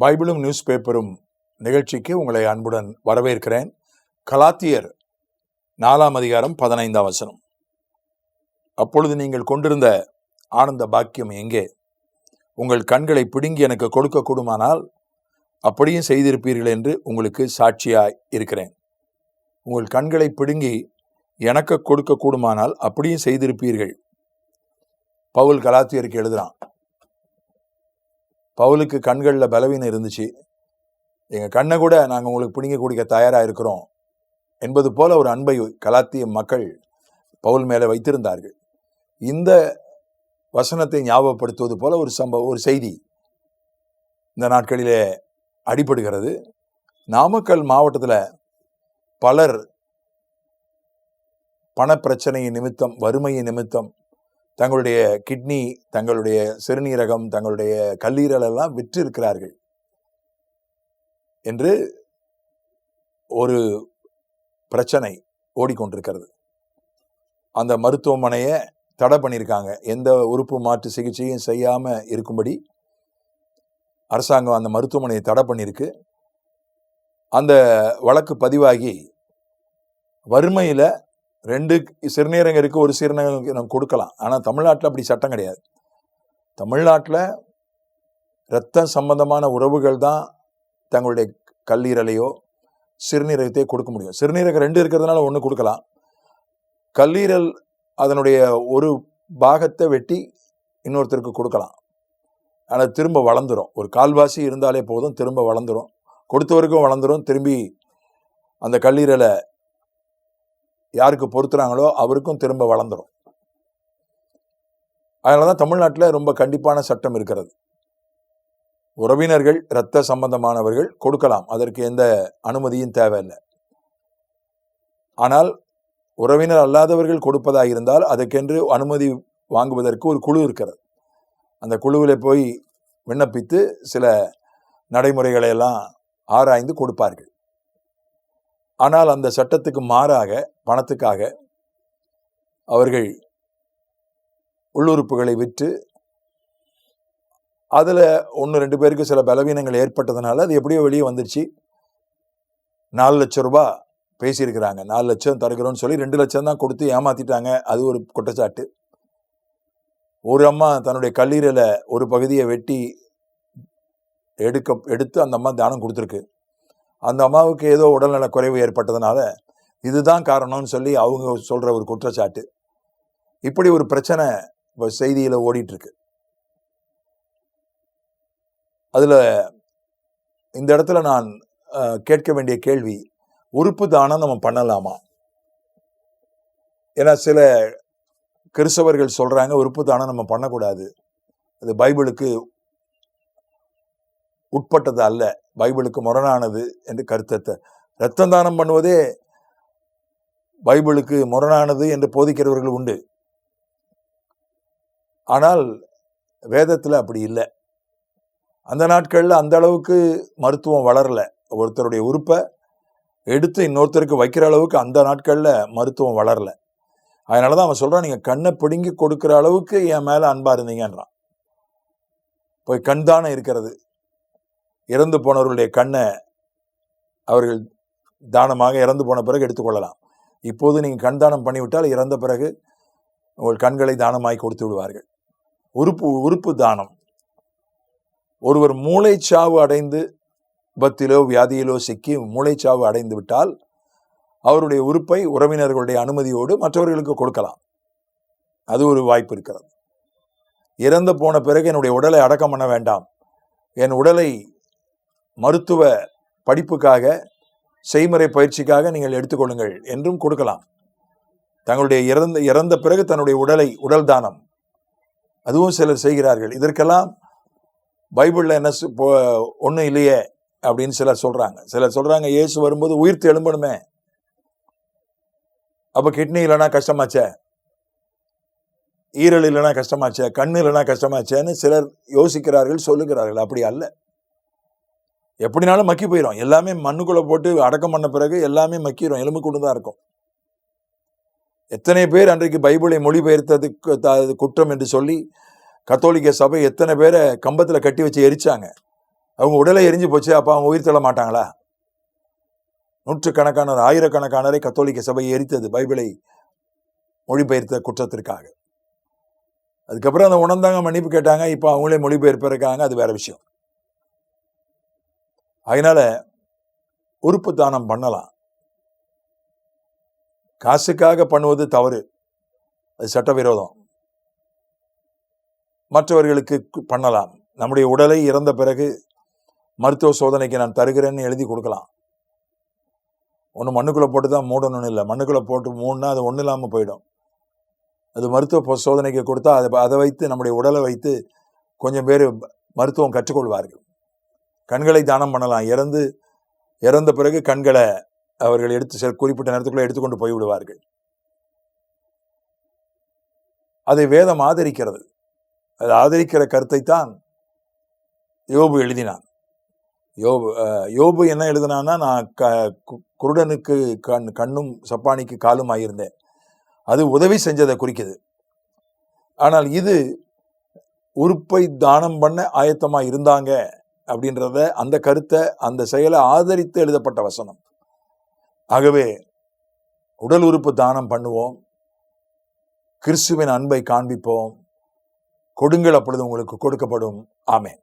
பைபிளும் news பேப்பரும் நிகழ்ச்சிக்கு உங்களை அன்புடன் வரவேற்கிறேன். கலாத்தியர் 4ஆம் அதிகாரம் 15ஆம் வசனம். அப்பொழுது நீங்கள் கொண்டிருந்த ஆனந்த பாக்கியம் எங்கே? உங்கள் கண்களை பிடுங்கி எனக்கு கொடுக்க கூடுமானால் அப்படியும் செய்திருப்பீர்கள் என்று உங்களுக்கு சாட்சியாய் இருக்கிறேன். உங்கள் கண்களை பிடுங்கி எனக்கு கொடுக்க கூடுமானால் அப்படியும் செய்திருப்பீர்கள். பவுல் கலாத்தியருக்கு எழுதுறான். பவுலுக்கு கண்களில் பலவீனம் இருந்துச்சு. எங்கள் கண்ணை கூட நாங்கள் உங்களுக்கு பிடுங்கி குடிக்க தயாராக இருக்கிறோம் என்பது போல ஒரு அன்பை கலாத்திய மக்கள் பவுல் மேலே வைத்திருந்தார்கள். இந்த வசனத்தை ஞாபகப்படுத்துவது போல ஒரு செய்தி இந்த நாட்களிலே அடிபடுகிறது. நாமக்கல் மாவட்டத்தில் பலர் பணப்பிரச்சனையின் நிமித்தம், வறுமையின் நிமித்தம் தங்களுடைய கிட்னி, தங்களுடைய சிறுநீரகம், தங்களுடைய கல்லீரல் எல்லாம் விற்று இருக்கிறார்கள் என்று ஒரு பிரச்சனை ஓடிக்கொண்டிருக்கிறது. அந்த மருத்துவமனையை தடை பண்ணியிருக்காங்க. எந்த உறுப்பு மாற்று சிகிச்சையும் செய்யாம இருக்கும்படி அரசாங்கம் அந்த மருத்துவமனையை தடை பண்ணியிருக்கு. அந்த வழக்கு பதிவாகி வறுமையில 2 சிறுநீரகம் இருக்கு, ஒரு சிறுநீரகம் கொடுக்கலாம். ஆனால் தமிழ்நாட்டில் அப்படி சட்டம் கிடையாது. தமிழ்நாட்டில் இரத்தம் சம்பந்தமான உறவுகள் தான் தங்களுடைய கல்லீரலையோ சிறுநீரகத்தையோ கொடுக்க முடியும். சிறுநீரகம் 2 இருக்கிறதுனால 1 கொடுக்கலாம். கல்லீரல் அதனுடைய ஒரு பாகத்தை வெட்டி இன்னொருத்தருக்கு கொடுக்கலாம். ஆனால் திரும்ப வளர்ந்துடும். ஒரு கால்வாசி இருந்தாலே போதும், திரும்ப வளர்ந்துடும். கொடுத்தவருக்கும் வளர்ந்துடும். திரும்பி அந்த கல்லீரலை யாருக்கு பொறுத்துறாங்களோ அவருக்கும் திரும்ப வளர்ந்துடும். அதனால தான் தமிழ்நாட்டில் ரொம்ப கண்டிப்பான சட்டம் இருக்கிறது. உறவினர்கள், இரத்த சம்பந்தமானவர்கள் கொடுக்கலாம், அதற்கு எந்த அனுமதியும் தேவையில்லை. ஆனால் உறவினர் அல்லாதவர்கள் கொடுப்பதாக இருந்தால் அதுக்கென்று அனுமதி வாங்குவதற்கு ஒரு குழு இருக்கிறது. அந்த குழுவில் போய் விண்ணப்பித்து சில நடைமுறைகளை எல்லாம் ஆராய்ந்து கொடுப்பார்கள். ஆனால் அந்த சட்டத்துக்கு மாறாக பணத்துக்காக அவர்கள் உள்ளுறுப்புகளை விற்று அதில் 1-2 பேருக்கு சில பலவீனங்கள் ஏற்பட்டதுனால அது எப்படியோ வெளியே வந்துருச்சு. 4 லட்சம் ரூபாய் பேசியிருக்கிறாங்க. 4 லட்சம் தருகிறோன்னு சொல்லி 2 லட்சம் தான் கொடுத்து ஏமாத்திட்டாங்க. அது ஒரு குற்றச்சாட்டு. ஒரு அம்மா தன்னுடைய கல்லீரலை ஒரு பகுதியை வெட்டி எடுத்து அந்த அம்மா தானம் கொடுத்துருக்கு. அந்த அம்மாவுக்கு ஏதோ உடல்நல குறைவு ஏற்பட்டதுனால இதுதான் காரணம்னு சொல்லி அவங்க சொல்ற ஒரு குற்றச்சாட்டு. இப்படி ஒரு பிரச்சனை செய்தியில ஓடிட்டு இருக்கு. அதுல இந்த இடத்துல நான் கேட்க வேண்டிய கேள்வி, உறுப்பு தானம் நம்ம பண்ணலாமா? ஏன்னா சில கிறிஸ்தவர்கள் சொல்றாங்க உறுப்பு தானம் நம்ம பண்ணக்கூடாது, அது பைபிளுக்கு உட்பட்டது அல்ல, பைபிளுக்கு முரணானது என்று கருத்தத்தை. இரத்தம் தானம் பண்ணுவதே பைபிளுக்கு முரணானது என்று போதிக்கிறவர்கள் உண்டு. ஆனால் வேதத்தில் அப்படி இல்லை. அந்த நாட்களில் அந்த அளவுக்கு மருத்துவம் வளரல. ஒருத்தருடைய உறுப்பை எடுத்து இன்னொருத்தருக்கு வைக்கிற அளவுக்கு அந்த நாட்களில் மருத்துவம் வளரல. அதனால தான் அவன் சொல்றான், நீங்கள் கண்ணை பிடுங்கி கொடுக்குற அளவுக்கு என் மேலே அன்பா இருந்தீங்கன்றான். போய் கண் தானம் இருக்கிறது. இறந்து போனவர்களுடைய கண்ணை அவர்கள் தானமாக இறந்து போன பிறகு எடுத்துக்கொள்ளலாம். இப்போது நீங்கள் கண் தானம் பண்ணிவிட்டால் இறந்த பிறகு உங்கள் கண்களை தானமாய் கொடுத்து விடுவார்கள். உறுப்பு தானம். ஒருவர் மூளைச்சாவு அடைந்து விபத்திலோ வியாதியிலோ சிக்கி மூளைச்சாவு அடைந்து விட்டால் அவருடைய உறுப்பை உறவினர்களுடைய அனுமதியோடு மற்றவர்களுக்கு கொடுக்கலாம். அது ஒரு வாய்ப்பு இருக்கிறது. இறந்து போன பிறகு என்னுடைய உடலை அடக்கம் பண்ண வேண்டாம், என் உடலை மருத்துவ படிப்புக்காக, செய்முறை பயிற்சிக்காக நீங்கள் எடுத்துக்கொள்ளுங்கள் என்றும் கொடுக்கலாம். தங்களுடைய இறந்த பிறகு தன்னுடைய உடல் தானம், அதுவும் சிலர் செய்கிறார்கள். இதற்கெல்லாம் பைபிளில் என்ன ஒன்றும் இல்லையே அப்படின்னு சிலர் சொல்றாங்க. சிலர் சொல்றாங்க இயேசு வரும்போது உயிர்த்து எழும்பணுமே, அப்ப கிட்னி இல்லைனா கஷ்டமாச்சே, ஈரல் இல்லைனா கஷ்டமாச்சே, கண்ணு இல்லைனா கஷ்டமாச்சேன்னு சிலர் யோசிக்கிறார்கள், சொல்லுகிறார்கள். அப்படி அல்ல. எப்படினாலும் மக்கி போயிடும். எல்லாமே மண்ணுக்குள்ள போட்டு அடக்கம் பண்ண பிறகு எல்லாமே மக்கிடும், எலும்பு கொண்டு தான் இருக்கும். எத்தனை பேர் அன்றைக்கு பைபிளை மொழிபெயர்த்ததுக்கு குற்றம் என்று சொல்லி கத்தோலிக்க சபை எத்தனை பேரை கம்பத்தில் கட்டி வச்சு எரிச்சாங்க. அவங்க உடலை எரிஞ்சு போச்சு, அப்ப அவங்க உயிர் தள்ள மாட்டாங்களா? நூற்றுக்கணக்கானோர், ஆயிரக்கணக்கானரை கத்தோலிக்க சபை எரித்தது பைபிளை மொழிபெயர்த்த குற்றத்திற்காக. அதுக்கப்புறம் அந்த உணர்ந்தாங்க, மன்னிப்பு கேட்டாங்க. இப்ப அவங்களே மொழிபெயர்ப்பிருக்காங்க, அது வேற விஷயம். அதனால உறுப்பு தானம் பண்ணலாம். காசுக்காக பண்ணுவது தவறு, அது சட்டவிரோதம். மற்றவர்களுக்கு பண்ணலாம். நம்முடைய உடலை இறந்த பிறகு மருத்துவ சோதனைக்கு நான் தருகிறேன்னு எழுதி கொடுக்கலாம். ஒன்று மண்ணுக்குள்ள போட்டு தான் மூடணும்னு இல்லை. மண்ணுக்குள்ள போட்டு மூணுனா அது ஒன்றும் இல்லாமல் போயிடும். அது மருத்துவ சோதனைக்கு கொடுத்தா அதை வைத்து, நம்முடைய உடலை வைத்து கொஞ்சம் பேர் மருத்துவம் கற்றுக்கொள்வார்கள். கண்களை தானம் பண்ணலாம். இறந்த பிறகு கண்களை அவர்கள் எடுத்து குறிப்பிட்ட நேரத்துக்குள்ள எடுத்துக்கொண்டு போய்விடுவார்கள். அதை வேதம் ஆதரிக்கிறது. அது ஆதரிக்கிற கருத்தை தான் யோபு எழுதினான். யோபு என்ன எழுதினான்னா, நான் குருடனுக்கு கண்ணும் சப்பானிக்கு காலும் ஆகியிருந்தேன். அது உதவி செஞ்சதை குறிக்குது. ஆனால் இது உறுப்பை தானம் பண்ண ஆயத்தமா இருந்தாங்க அப்படின்றத, அந்த கருத்தை, அந்த செயலை ஆதரித்து எழுதப்பட்ட வசனம். ஆகவே உடல் உறுப்பு தானம் பண்ணுவோம், கிறிஸ்துவின் அன்பை காண்பிப்போம். கொடுங்கள், அப்பொழுது உங்களுக்கு கொடுக்கப்படும். ஆமென்.